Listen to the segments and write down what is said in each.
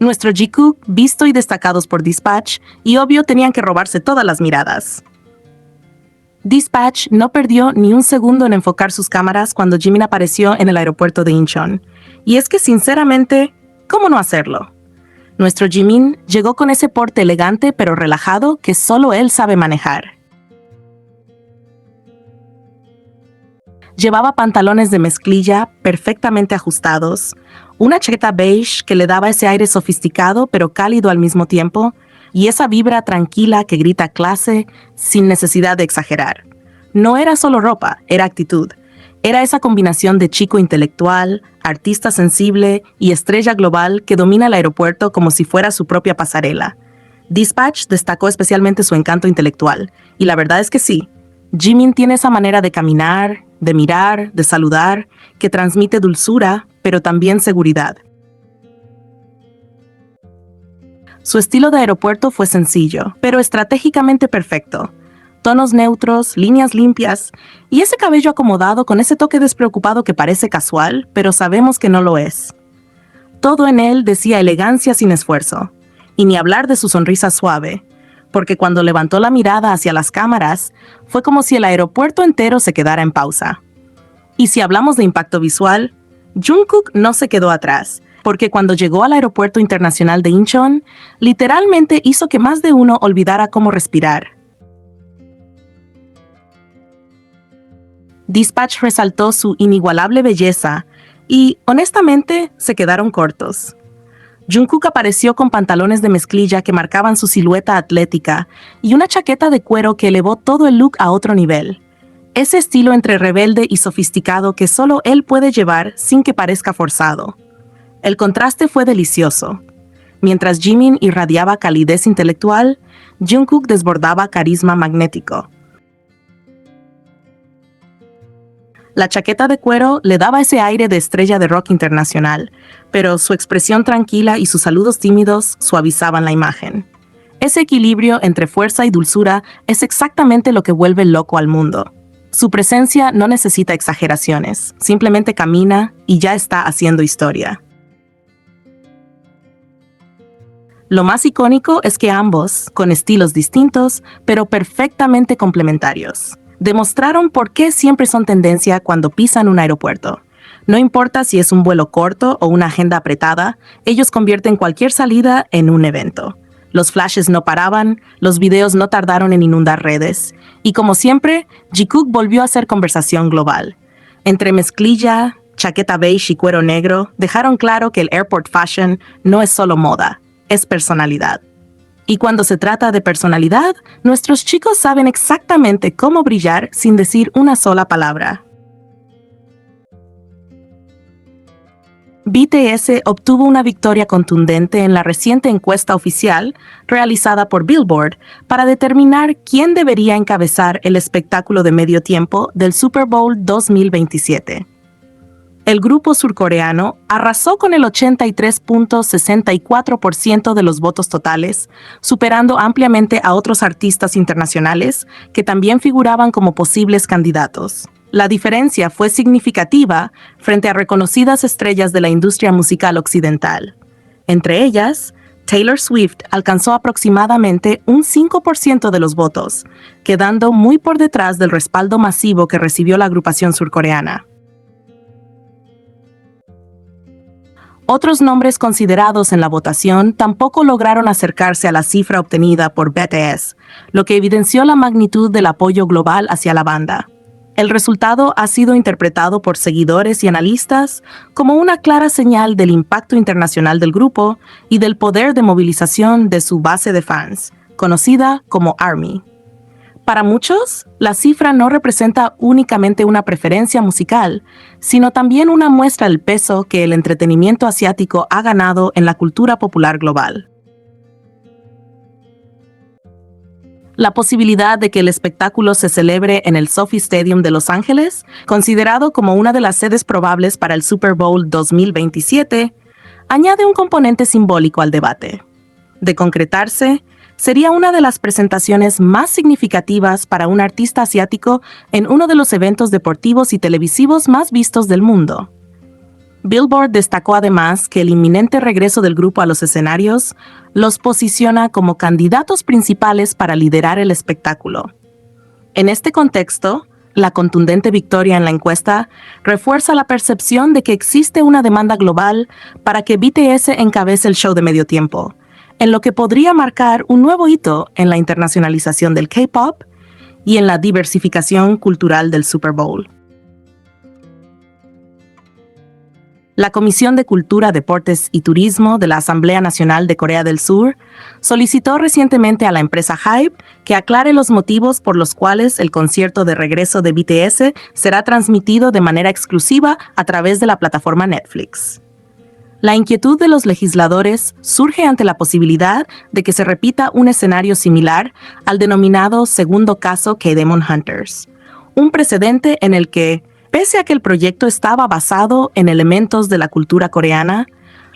Nuestro Jikook, visto y destacados por Dispatch, y obvio tenían que robarse todas las miradas. Dispatch no perdió ni un segundo en enfocar sus cámaras cuando Jimin apareció en el aeropuerto de Incheon. Y es que sinceramente, ¿cómo no hacerlo? Nuestro Jimin llegó con ese porte elegante pero relajado que solo él sabe manejar. Llevaba pantalones de mezclilla perfectamente ajustados, una chaqueta beige que le daba ese aire sofisticado pero cálido al mismo tiempo, y esa vibra tranquila que grita clase sin necesidad de exagerar. No era solo ropa, era actitud. Era esa combinación de chico intelectual, artista sensible y estrella global que domina el aeropuerto como si fuera su propia pasarela. Dispatch destacó especialmente su encanto intelectual, y la verdad es que sí, Jimin tiene esa manera de caminar, de mirar, de saludar, que transmite dulzura, pero también seguridad. Su estilo de aeropuerto fue sencillo, pero estratégicamente perfecto. Tonos neutros, líneas limpias, y ese cabello acomodado con ese toque despreocupado que parece casual, pero sabemos que no lo es. Todo en él decía elegancia sin esfuerzo, y ni hablar de su sonrisa suave, porque cuando levantó la mirada hacia las cámaras, fue como si el aeropuerto entero se quedara en pausa. Y si hablamos de impacto visual, Jungkook no se quedó atrás, porque cuando llegó al aeropuerto internacional de Incheon, literalmente hizo que más de uno olvidara cómo respirar. Dispatch resaltó su inigualable belleza y, honestamente, se quedaron cortos. Jungkook apareció con pantalones de mezclilla que marcaban su silueta atlética y una chaqueta de cuero que elevó todo el look a otro nivel. Ese estilo entre rebelde y sofisticado que solo él puede llevar sin que parezca forzado. El contraste fue delicioso. Mientras Jimin irradiaba calidez intelectual, Jungkook desbordaba carisma magnético. La chaqueta de cuero le daba ese aire de estrella de rock internacional, pero su expresión tranquila y sus saludos tímidos suavizaban la imagen. Ese equilibrio entre fuerza y dulzura es exactamente lo que vuelve loco al mundo. Su presencia no necesita exageraciones, simplemente camina y ya está haciendo historia. Lo más icónico es que ambos, con estilos distintos, pero perfectamente complementarios, demostraron por qué siempre son tendencia cuando pisan un aeropuerto. No importa si es un vuelo corto o una agenda apretada, ellos convierten cualquier salida en un evento. Los flashes no paraban, los videos no tardaron en inundar redes, y como siempre, Jikook volvió a ser conversación global. Entre mezclilla, chaqueta beige y cuero negro, dejaron claro que el airport fashion no es solo moda, es personalidad. Y cuando se trata de personalidad, nuestros chicos saben exactamente cómo brillar sin decir una sola palabra. BTS obtuvo una victoria contundente en la reciente encuesta oficial realizada por Billboard para determinar quién debería encabezar el espectáculo de medio tiempo del Super Bowl 2027. El grupo surcoreano arrasó con el 83.64% de los votos totales, superando ampliamente a otros artistas internacionales que también figuraban como posibles candidatos. La diferencia fue significativa frente a reconocidas estrellas de la industria musical occidental. Entre ellas, Taylor Swift alcanzó aproximadamente un 5% de los votos, quedando muy por detrás del respaldo masivo que recibió la agrupación surcoreana. Otros nombres considerados en la votación tampoco lograron acercarse a la cifra obtenida por BTS, lo que evidenció la magnitud del apoyo global hacia la banda. El resultado ha sido interpretado por seguidores y analistas como una clara señal del impacto internacional del grupo y del poder de movilización de su base de fans, conocida como ARMY. Para muchos, la cifra no representa únicamente una preferencia musical, sino también una muestra del peso que el entretenimiento asiático ha ganado en la cultura popular global. La posibilidad de que el espectáculo se celebre en el SoFi Stadium de Los Ángeles, considerado como una de las sedes probables para el Super Bowl 2027, añade un componente simbólico al debate. De concretarse, sería una de las presentaciones más significativas para un artista asiático en uno de los eventos deportivos y televisivos más vistos del mundo. Billboard destacó además que el inminente regreso del grupo a los escenarios los posiciona como candidatos principales para liderar el espectáculo. En este contexto, la contundente victoria en la encuesta refuerza la percepción de que existe una demanda global para que BTS encabece el show de medio tiempo, en lo que podría marcar un nuevo hito en la internacionalización del K-pop y en la diversificación cultural del Super Bowl. La Comisión de Cultura, Deportes y Turismo de la Asamblea Nacional de Corea del Sur solicitó recientemente a la empresa HYBE que aclare los motivos por los cuales el concierto de regreso de BTS será transmitido de manera exclusiva a través de la plataforma Netflix. La inquietud de los legisladores surge ante la posibilidad de que se repita un escenario similar al denominado segundo caso K-Demon Hunters, un precedente en el que, pese a que el proyecto estaba basado en elementos de la cultura coreana,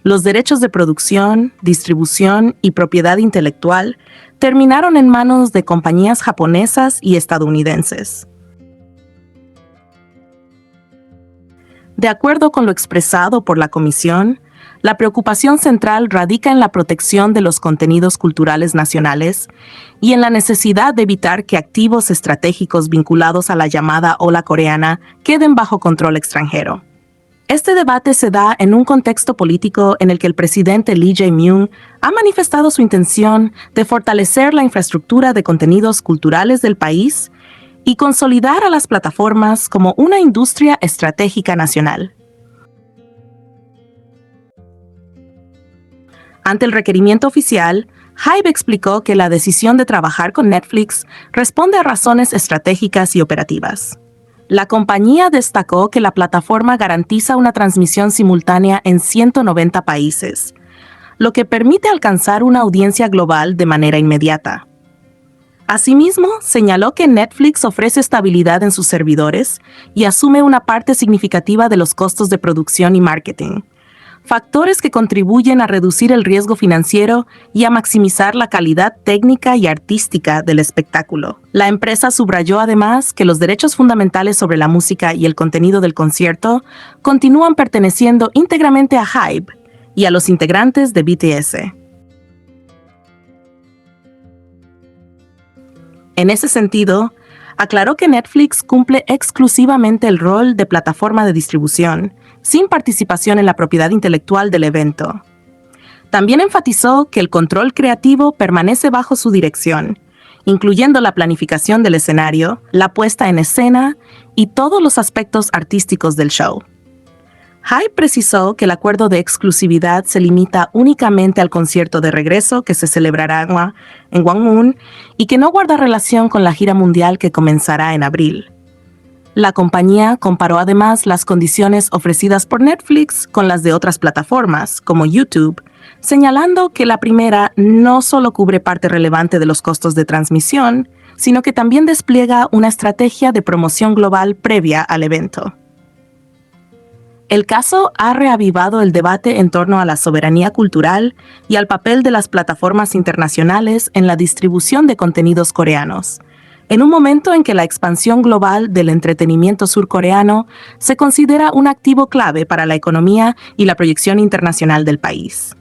los derechos de producción, distribución y propiedad intelectual terminaron en manos de compañías japonesas y estadounidenses. De acuerdo con lo expresado por la Comisión, la preocupación central radica en la protección de los contenidos culturales nacionales y en la necesidad de evitar que activos estratégicos vinculados a la llamada ola coreana queden bajo control extranjero. Este debate se da en un contexto político en el que el presidente Lee Jae-myung ha manifestado su intención de fortalecer la infraestructura de contenidos culturales del país y consolidar a las plataformas como una industria estratégica nacional. Ante el requerimiento oficial, HYBE explicó que la decisión de trabajar con Netflix responde a razones estratégicas y operativas. La compañía destacó que la plataforma garantiza una transmisión simultánea en 190 países, lo que permite alcanzar una audiencia global de manera inmediata. Asimismo, señaló que Netflix ofrece estabilidad en sus servidores y asume una parte significativa de los costos de producción y marketing, factores que contribuyen a reducir el riesgo financiero y a maximizar la calidad técnica y artística del espectáculo. La empresa subrayó además que los derechos fundamentales sobre la música y el contenido del concierto continúan perteneciendo íntegramente a HYBE y a los integrantes de BTS. En ese sentido, aclaró que Netflix cumple exclusivamente el rol de plataforma de distribución, sin participación en la propiedad intelectual del evento. También enfatizó que el control creativo permanece bajo su dirección, incluyendo la planificación del escenario, la puesta en escena y todos los aspectos artísticos del show. HYBE precisó que el acuerdo de exclusividad se limita únicamente al concierto de regreso que se celebrará en Gwanghwamun y que no guarda relación con la gira mundial que comenzará en abril. La compañía comparó además las condiciones ofrecidas por Netflix con las de otras plataformas, como YouTube, señalando que la primera no solo cubre parte relevante de los costos de transmisión, sino que también despliega una estrategia de promoción global previa al evento. El caso ha reavivado el debate en torno a la soberanía cultural y al papel de las plataformas internacionales en la distribución de contenidos coreanos, en un momento en que la expansión global del entretenimiento surcoreano se considera un activo clave para la economía y la proyección internacional del país.